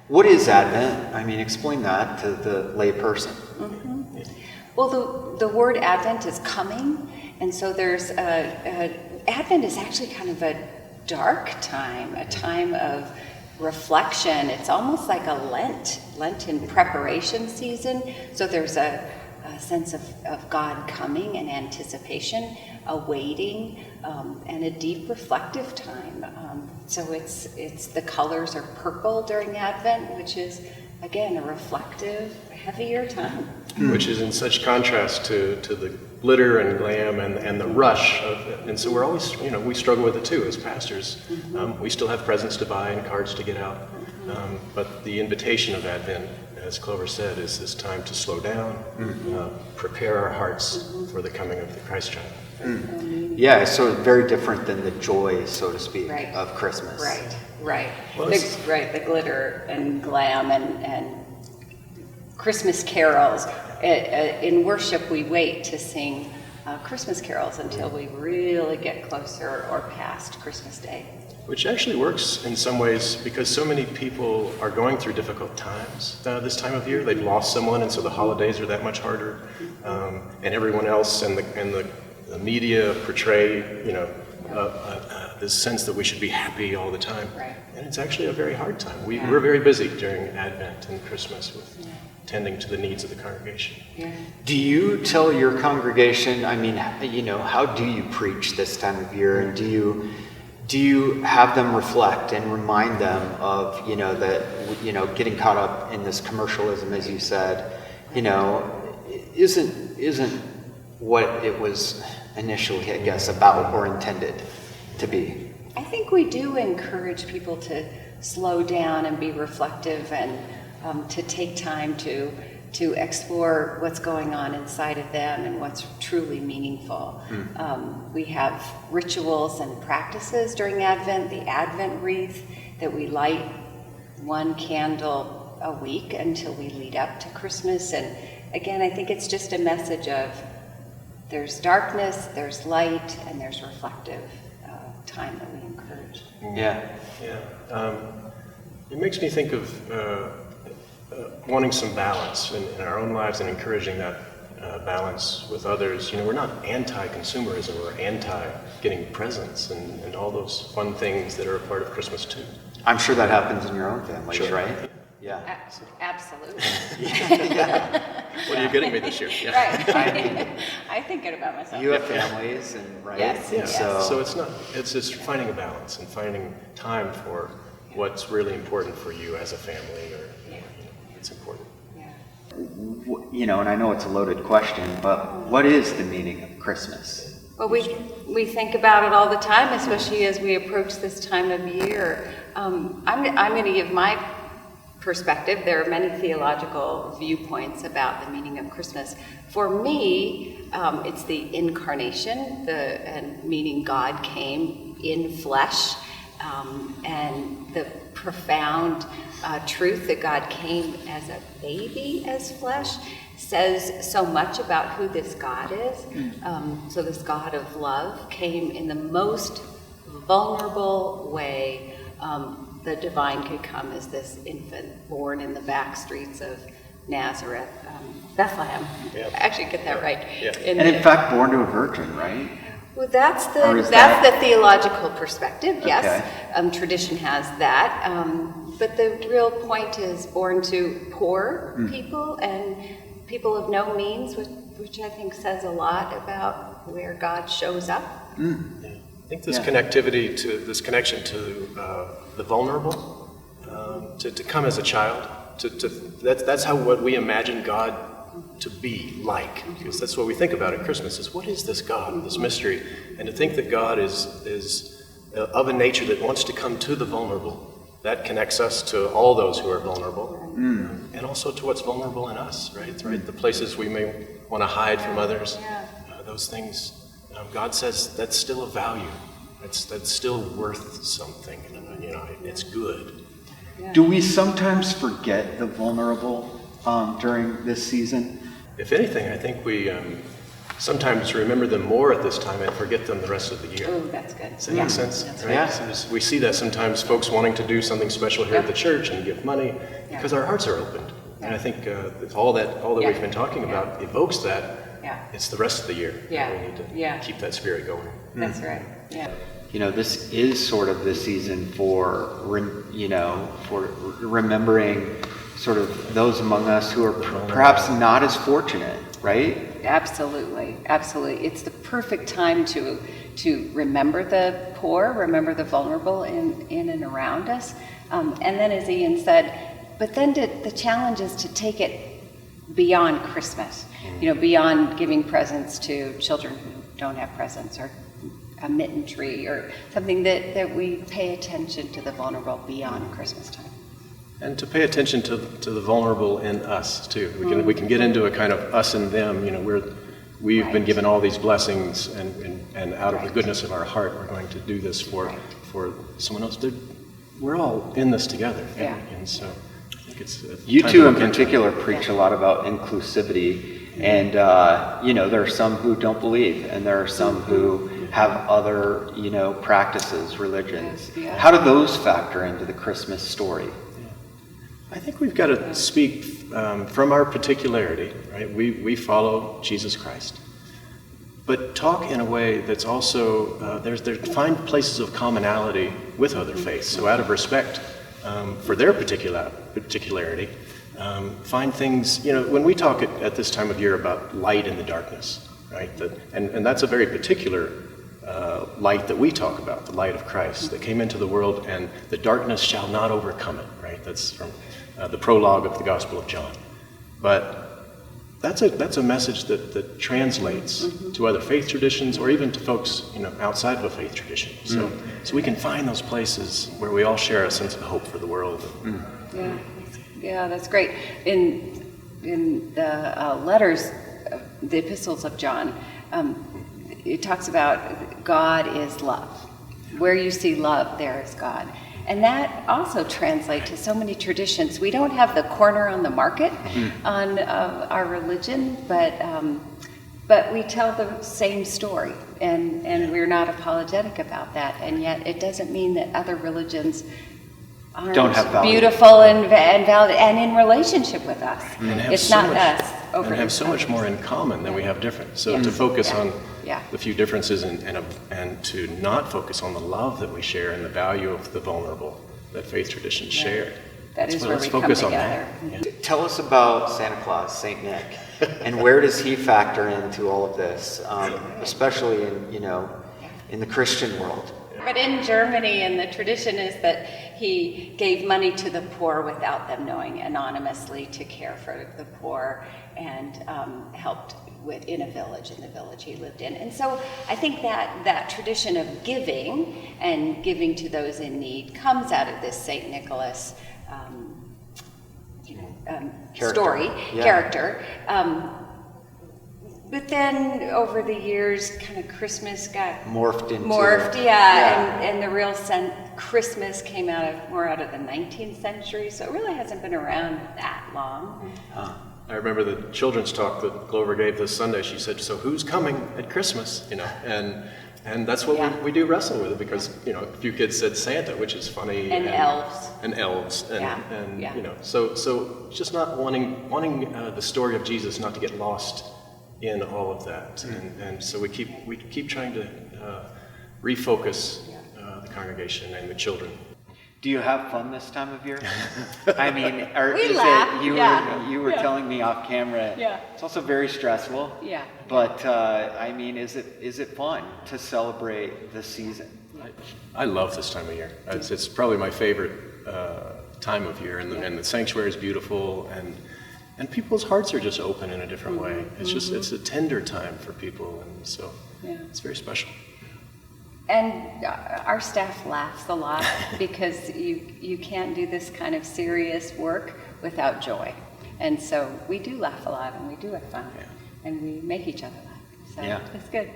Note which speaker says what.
Speaker 1: What is Advent? I mean, explain that to the lay person.
Speaker 2: Mm-hmm. Well, the word Advent is coming, and so there's Advent is actually kind of a dark time, a time of reflection. It's almost like a Lenten preparation season. So there's a sense of God coming and anticipation, a waiting, and a deep reflective time. So it's the colors are purple during Advent, which is again a reflective, heavier time.
Speaker 3: Which is in such contrast to the glitter and glam and the rush of it. And so we're always, we struggle with it too as pastors. We still have presents to buy and cards to get out. But the invitation of Advent, as Clover said, is this time to slow down, prepare our hearts for the coming of the Christ child.
Speaker 1: Yeah, so very different than the joy, so to speak,
Speaker 2: Right.
Speaker 1: of Christmas.
Speaker 2: Right.
Speaker 3: Well,
Speaker 2: The glitter and glam and Christmas carols. In worship, we wait to sing Christmas carols until we really get closer or past Christmas Day.
Speaker 3: Which actually works in some ways because so many people are going through difficult times this time of year. They've lost someone, and so the holidays are that much harder. And everyone else and the media portray, this sense that we should be happy all the time.
Speaker 2: Right.
Speaker 3: And it's actually a very hard time. We're very busy during Advent and Christmas with tending to the needs of the congregation.
Speaker 2: Yeah.
Speaker 1: Do you tell your congregation, I mean, how do you preach this time of year? And do you have them reflect and remind them of, that, getting caught up in this commercialism, as you said, isn't what it was initially, I guess, about or intended to be?
Speaker 2: I think we do encourage people to slow down and be reflective and to take time to explore what's going on inside of them and what's truly meaningful. We have rituals and practices during Advent, the Advent wreath, that we light one candle a week until we lead up to Christmas. And again, I think it's just a message of there's darkness, there's light, and there's reflective time that we encourage.
Speaker 1: Yeah.
Speaker 3: It makes me think of wanting some balance in our own lives and encouraging that balance with others. We're not anti-consumerism, we're anti-getting presents and all those fun things that are a part of Christmas too.
Speaker 1: I'm sure that happens in your own families,
Speaker 3: Sure.
Speaker 1: right? Yeah.
Speaker 2: Absolutely.
Speaker 3: What are you getting me this year? Yeah.
Speaker 2: Right. I'm thinking about myself.
Speaker 1: You have families, and right?
Speaker 2: Yes,
Speaker 1: And
Speaker 2: yes.
Speaker 3: So it's just finding a balance and finding time for what's really important for you as a family, or it's important.
Speaker 2: Yeah.
Speaker 1: And I know it's a loaded question, but what is the meaning of Christmas?
Speaker 2: Well, we think about it all the time, especially as we approach this time of year. I'm going to give my perspective. There are many theological viewpoints about the meaning of Christmas. For me, it's the incarnation, and meaning God came in flesh, and the profound truth that God came as a baby as flesh says so much about who this God is. So this God of love came in the most vulnerable way the divine could come as this infant born in the back streets of Nazareth, Bethlehem.
Speaker 3: Yeah.
Speaker 2: Actually, get that right.
Speaker 3: Yeah.
Speaker 1: And in fact, born to a virgin, right?
Speaker 2: Well, that's
Speaker 1: Or is
Speaker 2: the
Speaker 1: that-
Speaker 2: theological perspective. Yes,
Speaker 1: Okay.
Speaker 2: tradition has that. But the real point is born to poor people and people of no means, which I think says a lot about where God shows up.
Speaker 3: I think this connectivity to this connection to the vulnerable, to come as a child, that's how what we imagine God to be like, because that's what we think about at Christmas is what is this God, this mystery, and to think that God is of a nature that wants to come to the vulnerable. That connects us to all those who are vulnerable, and also to what's vulnerable in us, right? The places we may want to hide from others, those things. God says that's still a value. That's still worth something. It's good.
Speaker 1: Do we sometimes forget the vulnerable during this season?
Speaker 3: If anything, I think we sometimes remember them more at this time and forget them the rest of the year.
Speaker 2: Oh, that's good.
Speaker 3: Does that make sense?
Speaker 2: That's
Speaker 3: Right?
Speaker 1: right.
Speaker 3: So we see that sometimes folks wanting to do something special here at the church and give money because our hearts are opened. And I think if all that we've been talking about evokes that, it's the rest of the year.
Speaker 2: Yeah.
Speaker 3: We need to keep that spirit going.
Speaker 2: That's right. Yeah.
Speaker 1: You know, this is sort of the season for remembering sort of those among us who are perhaps not as fortunate, right?
Speaker 2: Absolutely, absolutely. It's the perfect time to remember the poor, remember the vulnerable in and around us. And then, as Ian said, but then the challenge is to take it beyond Christmas, beyond giving presents to children who don't have presents, or a mitten tree, or something that we pay attention to the vulnerable beyond Christmas time.
Speaker 3: And to pay attention to the vulnerable in us too. We can get into a kind of us and them. We've been given all these blessings, and out of the goodness of our heart, we're going to do this for someone else. We're all in this together, and so I think it's
Speaker 1: you two in particular preach a lot about inclusivity, and there are some who don't believe, and there are some who have other practices, religions. How do those factor into the Christmas story?
Speaker 3: I think we've got to speak from our particularity, right? We follow Jesus Christ, but talk in a way that's also find places of commonality with other faiths. So out of respect for their particularity, find things. When we talk at this time of year about light in the darkness, right? And that's a very particular light that we talk about, the light of Christ that came into the world, and the darkness shall not overcome it, right? That's from the prologue of the Gospel of John. But that's a message that translates to other faith traditions, or even to folks outside of a faith tradition. So we can find those places where we all share a sense of hope for the world.
Speaker 2: Yeah, that's great. In the letters, the epistles of John, it talks about God is love. Where you see love, there is God. And that also translates to so many traditions. We don't have the corner on the market on our religion, but we tell the same story, and we're not apologetic about that. And yet it doesn't mean that other religions aren't beautiful and valid and in relationship with us. It's not us.
Speaker 3: And have so much more in common than we have different. So to focus on the few differences and to not focus on the love that we share and the value of the vulnerable that faith traditions share.
Speaker 2: That is where
Speaker 3: let's
Speaker 2: we come
Speaker 3: focus on
Speaker 2: together.
Speaker 3: that.
Speaker 1: Tell us about Santa Claus, Saint Nick, and where does he factor into all of this, especially in the Christian world?
Speaker 2: But in Germany, and the tradition is that he gave money to the poor without them knowing, anonymously, to care for the poor, and helped in the village he lived in. And so I think that tradition of giving and giving to those in need comes out of this St. Nicholas character. But then over the years, kind of Christmas got
Speaker 1: morphed,
Speaker 2: and the real Christmas came more out of the 19th century, so it really hasn't been around that long.
Speaker 3: I remember the children's talk that Glover gave this Sunday. She said, "So who's coming at Christmas?" And that's what we do wrestle with it, because a few kids said Santa, which is funny,
Speaker 2: and elves,
Speaker 3: so just not wanting the story of Jesus not to get lost in all of that, and so we keep trying to refocus the congregation and the children.
Speaker 1: Do you have fun this time of year? I mean,
Speaker 2: we laugh.
Speaker 1: You were telling me off camera.
Speaker 2: Yeah.
Speaker 1: It's also very stressful.
Speaker 2: Yeah.
Speaker 1: But I mean, is it fun to celebrate the season?
Speaker 3: I love this time of year. It's probably my favorite time of year, and the sanctuary is beautiful, and people's hearts are just open in a different way. It's a tender time for people, and so it's very special.
Speaker 2: And our staff laughs a lot because you can't do this kind of serious work without joy. And so we do laugh a lot, and we do have fun, and we make each other laugh. So it's good.